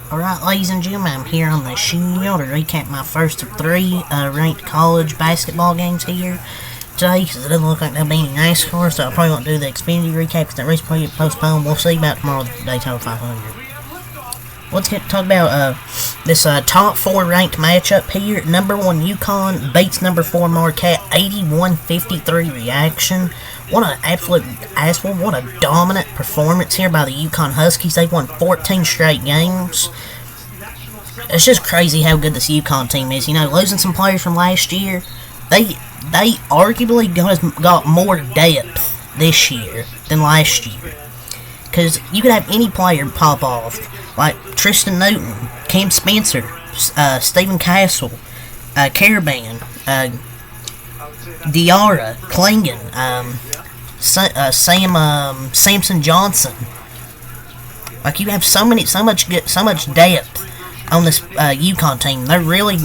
Alright, ladies and gentlemen, I'm here on the Shield to recap my first of three ranked college basketball games here today, because it doesn't look like there'll be any NASCAR, so I probably won't do the Xfinity recap because that race probably get postponed. We'll see about tomorrow the Daytona 500. Let's talk about this top four ranked matchup here. Number 1 Uconn beats number 4 Marquette 81-53 reaction. What an absolute asshole. What a dominant performance here by the Uconn Huskies. They've won 14 straight games. It's just crazy how good this Uconn team is. You know, losing some players from last year, they arguably got more depth this year than last year. Because you could have any player pop off, like Tristan Newton, Cam Spencer, Stephen Castle, Caravan, Diarra, Klingon, Samson Johnson. Like, you have so much depth on this Uconn team. They're really,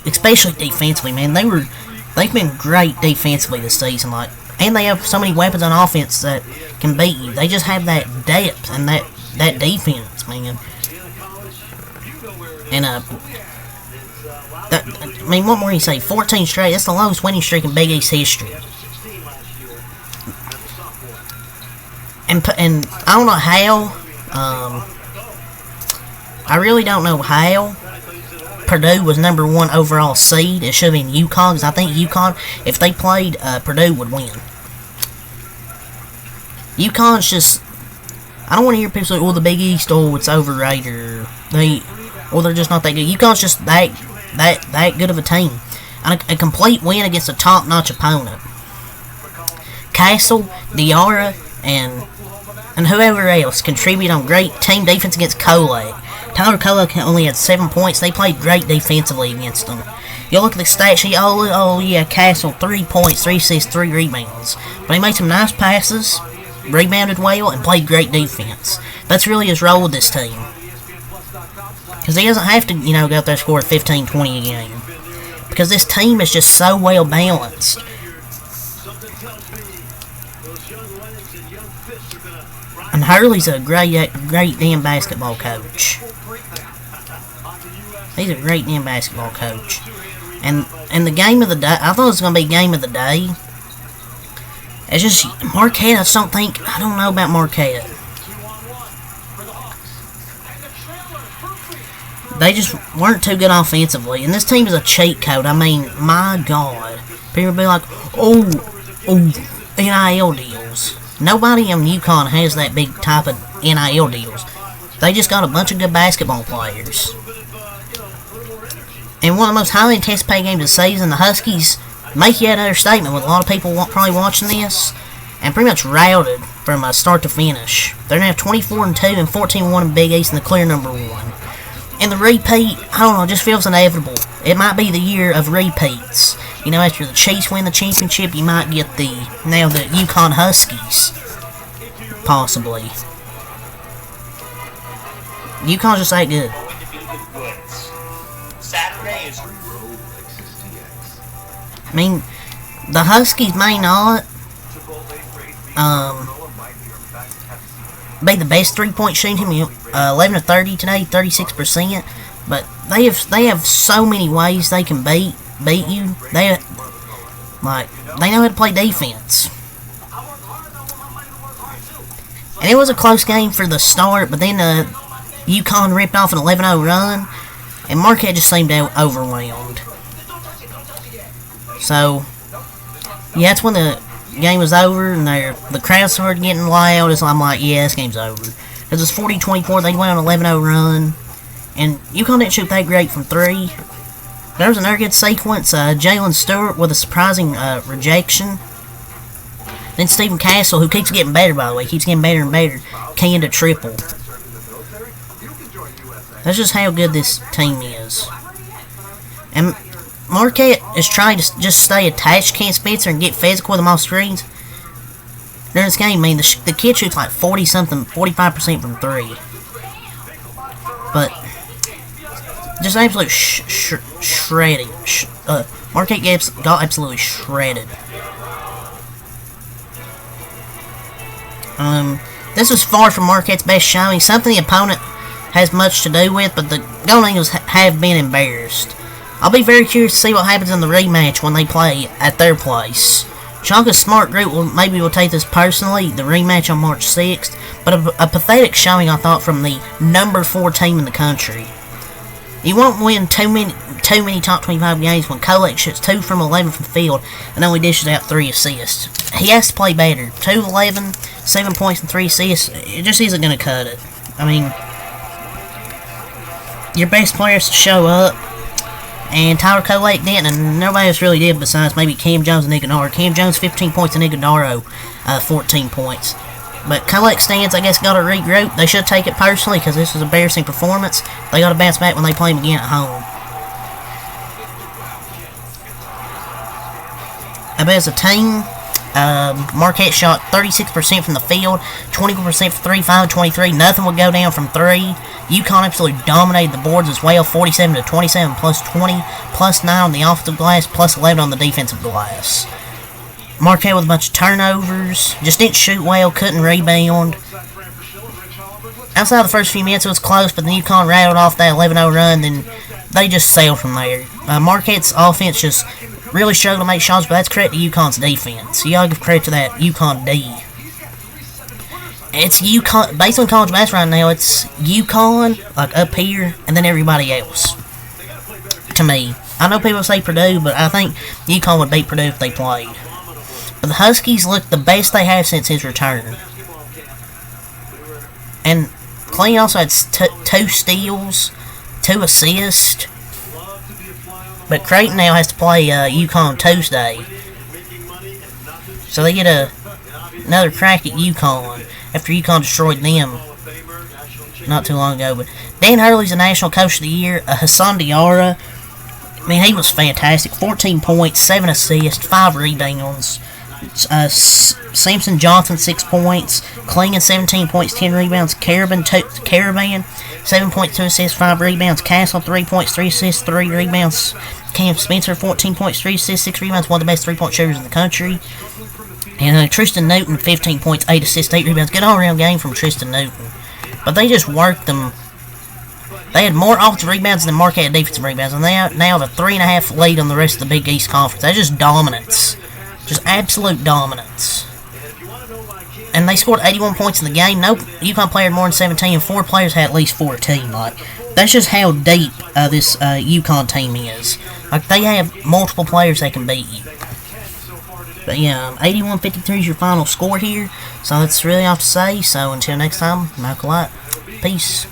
especially defensively, man. They've been great defensively this season. Like, and they have so many weapons on offense that can beat you. They just have that depth and that defense, man. And I mean, what more do you say? 14 straight. That's the longest winning streak in Big East history. And I don't know how. I really don't know how Purdue was number 1 overall seed. It should have been Uconn, because I think Uconn, if they played, Purdue would win. Uconn's just, I don't want to hear people say, "Oh, the Big East, oh, it's overrated," or they're just not that good. Uconn's just that good of a team. And a complete win against a top-notch opponent. Castle, Diarra, and whoever else contributed on great team defense against Kolak. Tyler Kolak only had 7 points. They played great defensively against them. You look at the stat sheet, oh yeah, Castle, 3 points, 3 assists, 3 rebounds. But he made some nice passes, rebounded well, and played great defense. That's really his role with this team. Because he doesn't have to, you know, go out there and score 15, 20 a game. Because this team is just so well balanced. And Hurley's a great damn basketball coach. He's a great damn basketball coach. And the game of the day, I thought it was going to be game of the day. It's just, Marquette, I don't know about Marquette. They just weren't too good offensively. And this team is a cheat code. I mean, my God. People be like, oh, NIL deals. Nobody in Uconn has that big type of NIL deals. They just got a bunch of good basketball players. And one of the most highly anticipated games of the season, the Huskies make yet another statement with a lot of people probably watching this, and pretty much routed from start to finish. They're now 24-2 and 14-1 in Big East and the clear number 1. And the repeat, I don't know, it just feels inevitable. It might be the year of repeats. You know, after the Chiefs win the championship, you might get the Uconn Huskies. Possibly. Uconn's just that good. I mean, the Huskies may not be the best three-point shooting team. 11 of 30 today, 36%. But they have so many ways they can beat you. They know how to play defense. And it was a close game for the start, but then Uconn ripped off an 11-0 run, and Marquette just seemed overwhelmed. So, yeah, that's when the game was over, and the crowd started getting loud, so I'm like, yeah, this game's over. It was 40-24, they went on an 11-0 run, and Uconn didn't shoot that great from 3. There was another good sequence, Jalen Stewart with a surprising rejection. Then Stephen Castle, who keeps getting better, by the way, keeps getting better and better, canned a triple. That's just how good this team is. And Marquette is trying to just stay attached to Cam Spencer and get physical with them off screens. During this game, I mean, the kid shoots like 45% from 3. But just absolute shredding. Marquette got absolutely shredded. This was far from Marquette's best showing. Something the opponent has much to do with, but the Golden Eagles have been embarrassed. I'll be very curious to see what happens in the rematch when they play at their place. Shonka's smart group will take this personally, the rematch on March 6th, but a pathetic showing, I thought, from the number 4 team in the country. You won't win too many top 25 games when Kolek shoots 2 from 11 from the field and only dishes out 3 assists. He has to play better. 2 of 11, 7 points and 3 assists, it just isn't going to cut it. I mean, your best players to show up, and Tyler Kolek didn't, and nobody else really did besides maybe Cam Jones and Iguodaro. Cam Jones 15 points and Iguodaro 14 points. But Kolek stands, I guess, got to regroup. They should take it personally because this was an embarrassing performance. They got to bounce back when they play him again at home. I bet as a team, Marquette shot 36% from the field, 24% for 3, 5 23. Nothing would go down from 3. Uconn absolutely dominated the boards as well, 47-27, plus 20, plus 9 on the offensive glass, plus 11 on the defensive glass. Marquette with a bunch of turnovers, just didn't shoot well, couldn't rebound. Outside the first few minutes, it was close, but then Uconn rattled off that 11-0 run, then they just sailed from there. Marquette's offense just really struggled to make shots, but that's credit to Uconn's defense. You gotta give credit to that Uconn D. It's Uconn, based on college basketball right now, it's Uconn, like up here, and then everybody else. To me. I know people say Purdue, but I think Uconn would beat Purdue if they played. But the Huskies look the best they have since his return. And Clean also had 2 steals, 2 assists. But Creighton now has to play Uconn Tuesday. So they get another crack at Uconn after Uconn destroyed them not too long ago. But Dan Hurley's the National Coach of the Year. Hassan Diarra, I mean, he was fantastic. 14 points, 7 assists, 5 rebounds. Samson Johnson 6 points, Klingon 17 points, 10 rebounds, Caravan 7 points, 2 assists, 5 rebounds, Castle 3 points, 3 assists, 3 rebounds, Cam Spencer 14 points, 3 assists, 6 rebounds, one of the best 3-point shooters in the country, and Tristan Newton 15 points, 8 assists, 8 rebounds. Good all-around game from Tristan Newton, but they just worked them. They had more offensive rebounds than Marquette defensive rebounds, and they now have a 3.5 lead on the rest of the Big East Conference. That's just dominance. Just absolute dominance. And they scored 81 points in the game. No Uconn player had more than 17, and 4 players had at least 14. Like, that's just how deep this Uconn team is. Like, they have multiple players that can beat you. But yeah, 81-53 is your final score here. So that's really all to say. So until next time, Michael Light. Peace.